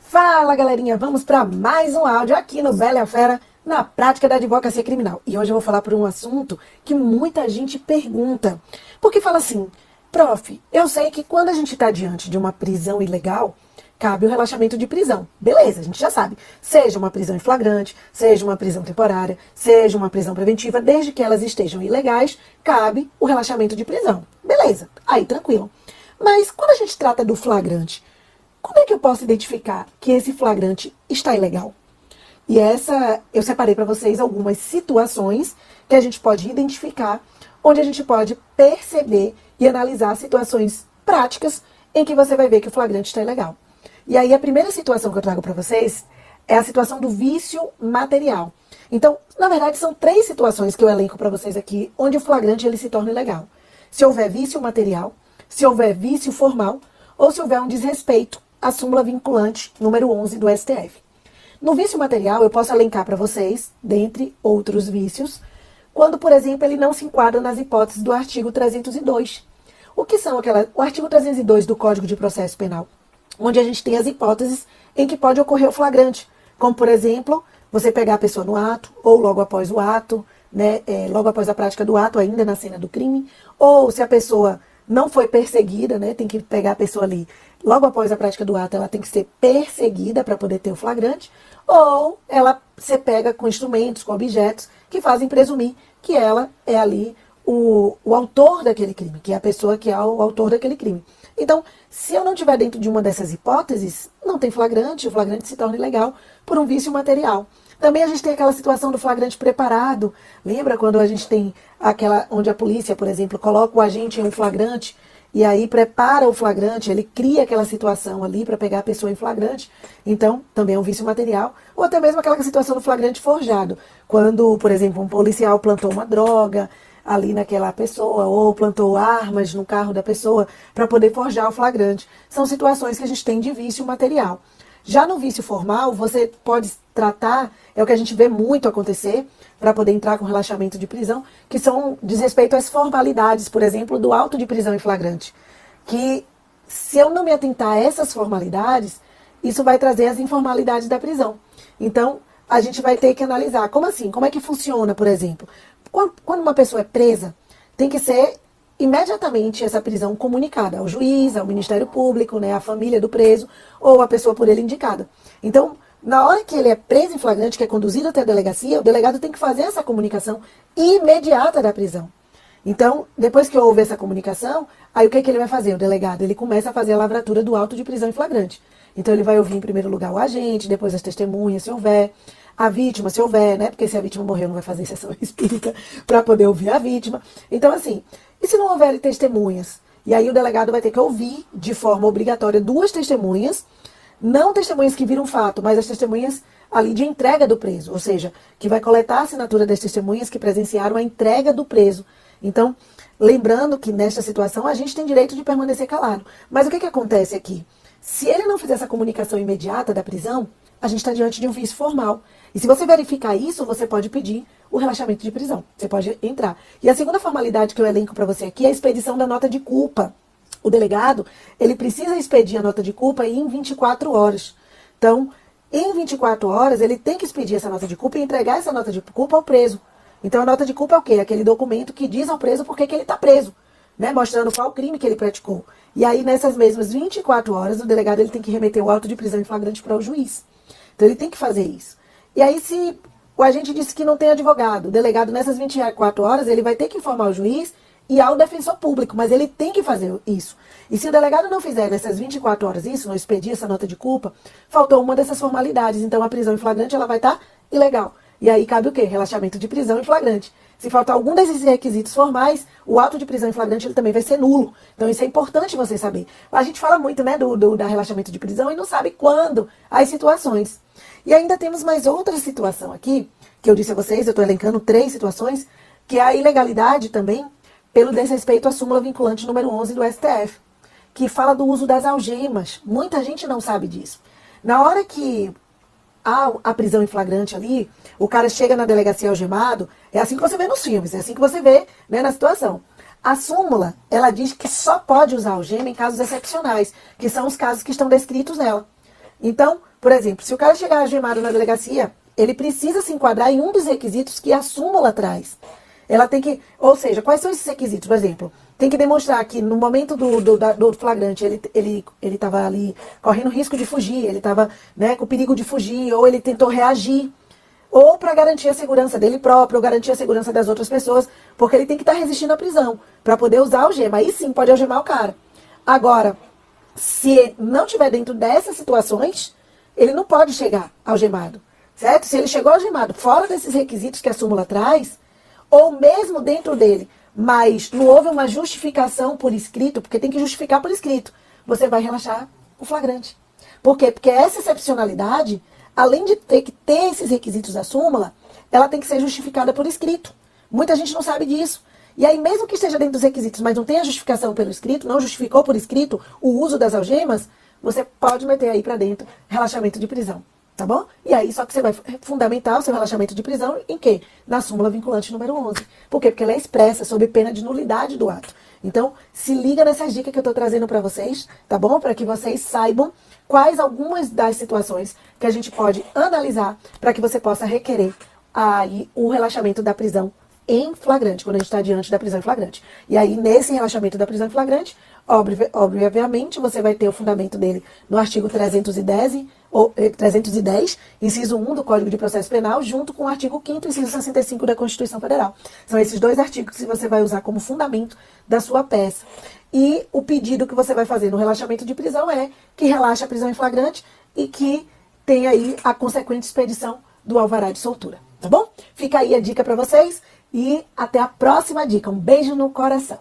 Fala, galerinha, vamos para mais um áudio aqui no Bela e a Fera, na prática da advocacia criminal. E hoje eu vou falar por um assunto que muita gente pergunta. Porque fala assim, prof, eu sei que quando a gente está diante de uma prisão ilegal, cabe o relaxamento de prisão. Beleza, a gente já sabe. Seja uma prisão em flagrante, seja uma prisão temporária, seja uma prisão preventiva, desde que elas estejam ilegais, cabe o relaxamento de prisão. Beleza, aí tranquilo. Mas quando a gente trata do flagrante, como é que eu posso identificar que esse flagrante está ilegal? E eu separei para vocês algumas situações que a gente pode identificar, onde a gente pode perceber e analisar situações práticas em que você vai ver que o flagrante está ilegal. E aí a primeira situação que eu trago para vocês é a situação do vício material. Então, na verdade, são 3 situações que eu elenco para vocês aqui, onde o flagrante ele se torna ilegal. Se houver vício material, se houver vício formal, ou se houver um desrespeito à súmula vinculante número 11 do STF. No vício material, eu posso elencar para vocês, dentre outros vícios, quando, por exemplo, ele não se enquadra nas hipóteses do artigo 302. O que são o artigo 302 do Código de Processo Penal? Onde a gente tem as hipóteses em que pode ocorrer o flagrante. Como, por exemplo, você pegar a pessoa no ato, ou logo após o ato, logo após a prática do ato, ainda na cena do crime, ou se a pessoa não foi perseguida, tem que pegar a pessoa ali, logo após a prática do ato, ela tem que ser perseguida para poder ter o flagrante, ou ela se pega com instrumentos, com objetos, que fazem presumir que ela é ali o autor daquele crime, que é a pessoa que é o autor daquele crime. Então, se eu não estiver dentro de uma dessas hipóteses, não tem flagrante, o flagrante se torna ilegal por um vício material. Também a gente tem aquela situação do flagrante preparado. Lembra quando a gente tem aquela onde a polícia, por exemplo, coloca o agente em um flagrante e aí prepara o flagrante, ele cria aquela situação ali para pegar a pessoa em flagrante. Então, também é um vício material. Ou até mesmo aquela situação do flagrante forjado. Quando, por exemplo, um policial plantou uma droga ali naquela pessoa, ou plantou armas no carro da pessoa para poder forjar o flagrante. São situações que a gente tem de vício material. Já no vício formal, você pode tratar, é o que a gente vê muito acontecer, para poder entrar com relaxamento de prisão, que diz respeito às formalidades, por exemplo, do auto de prisão em flagrante. Que, se eu não me atentar a essas formalidades, isso vai trazer as informalidades da prisão. Então, a gente vai ter que analisar, como assim? Como é que funciona, por exemplo? Quando uma pessoa é presa, tem que ser imediatamente essa prisão comunicada ao juiz, ao Ministério Público, à família do preso, ou a pessoa por ele indicada. Então, na hora que ele é preso em flagrante, que é conduzido até a delegacia, o delegado tem que fazer essa comunicação imediata da prisão. Então, depois que houve essa comunicação, aí o que ele vai fazer? O delegado, ele começa a fazer a lavratura do auto de prisão em flagrante. Então, ele vai ouvir em primeiro lugar o agente, depois as testemunhas, se houver, a vítima, se houver, porque se a vítima morreu, não vai fazer sessão espírita para poder ouvir a vítima. Então, assim, e se não houver testemunhas? E aí o delegado vai ter que ouvir de forma obrigatória 2 testemunhas, não testemunhas que viram fato, mas as testemunhas ali de entrega do preso, ou seja, que vai coletar a assinatura das testemunhas que presenciaram a entrega do preso. Então, lembrando que nesta situação a gente tem direito de permanecer calado. Mas o que acontece aqui? Se ele não fizer essa comunicação imediata da prisão, a gente está diante de um vício formal. E se você verificar isso, você pode pedir o relaxamento de prisão. Você pode entrar. E a segunda formalidade que eu elenco para você aqui é a expedição da nota de culpa. O delegado, ele precisa expedir a nota de culpa em 24 horas. Então, em 24 horas, ele tem que expedir essa nota de culpa e entregar essa nota de culpa ao preso. Então, a nota de culpa é o quê? Aquele documento que diz ao preso por que ele está preso, mostrando qual crime que ele praticou. E aí, nessas mesmas 24 horas, o delegado ele tem que remeter o auto de prisão em flagrante para o juiz. Então, ele tem que fazer isso. E aí, se o agente disse que não tem advogado, o delegado, nessas 24 horas, ele vai ter que informar o juiz e ao defensor público, mas ele tem que fazer isso. E se o delegado não fizer nessas 24 horas isso, não expedir essa nota de culpa, faltou uma dessas formalidades. Então, a prisão em flagrante ela vai estar ilegal. E aí cabe o quê? Relaxamento de prisão em flagrante. Se faltar algum desses requisitos formais, o auto de prisão em flagrante ele também vai ser nulo. Então, isso é importante você saber. A gente fala muito da relaxamento de prisão e não sabe quando as situações. E ainda temos mais outra situação aqui, que eu disse a vocês, eu estou elencando 3 situações, que é a ilegalidade também, pelo desrespeito à súmula vinculante número 11 do STF, que fala do uso das algemas. Muita gente não sabe disso. Na hora que há a prisão em flagrante ali, o cara chega na delegacia algemado, é assim que você vê nos filmes, é assim que você vê na situação. A súmula, ela diz que só pode usar algema em casos excepcionais, que são os casos que estão descritos nela. Então, Por exemplo, se o cara chegar algemado na delegacia, ele precisa se enquadrar em um dos requisitos que a súmula traz. Ela tem que, ou seja, quais são esses requisitos? Por exemplo, tem que demonstrar que no momento do flagrante ele estava ali correndo risco de fugir, ele estava, né, com perigo de fugir, ou ele tentou reagir, ou para garantir a segurança dele próprio, ou garantir a segurança das outras pessoas, porque ele tem que estar resistindo à prisão, para poder usar a algema. Aí sim pode algemar o cara. Agora, se não estiver dentro dessas situações, ele não pode chegar algemado, certo? Se ele chegou algemado fora desses requisitos que a súmula traz, ou mesmo dentro dele, mas não houve uma justificação por escrito, porque tem que justificar por escrito, você vai relaxar o flagrante. Por quê? Porque essa excepcionalidade, além de ter que ter esses requisitos da súmula, ela tem que ser justificada por escrito. Muita gente não sabe disso. E aí, mesmo que esteja dentro dos requisitos, mas não tenha justificação pelo escrito, não justificou por escrito o uso das algemas, você pode meter aí para dentro relaxamento de prisão. Tá bom? E aí, só que você vai fundamentar o seu relaxamento de prisão em quê? Na súmula vinculante número 11. Por quê? Porque ela é expressa sob pena de nulidade do ato. Então, se liga nessas dicas que eu estou trazendo para vocês, tá bom? Para que vocês saibam quais algumas das situações que a gente pode analisar para que você possa requerer aí o relaxamento da prisão em flagrante, quando a gente está diante da prisão em flagrante. E aí, nesse relaxamento da prisão em flagrante, obviamente, você vai ter o fundamento dele no artigo 310, inciso 1 do Código de Processo Penal, junto com o artigo 5º, inciso 65 da Constituição Federal. São esses dois artigos que você vai usar como fundamento da sua peça. E o pedido que você vai fazer no relaxamento de prisão é que relaxe a prisão em flagrante e que tenha aí a consequente expedição do alvará de soltura. Tá bom? Fica aí a dica para vocês. E até a próxima dica. Um beijo no coração.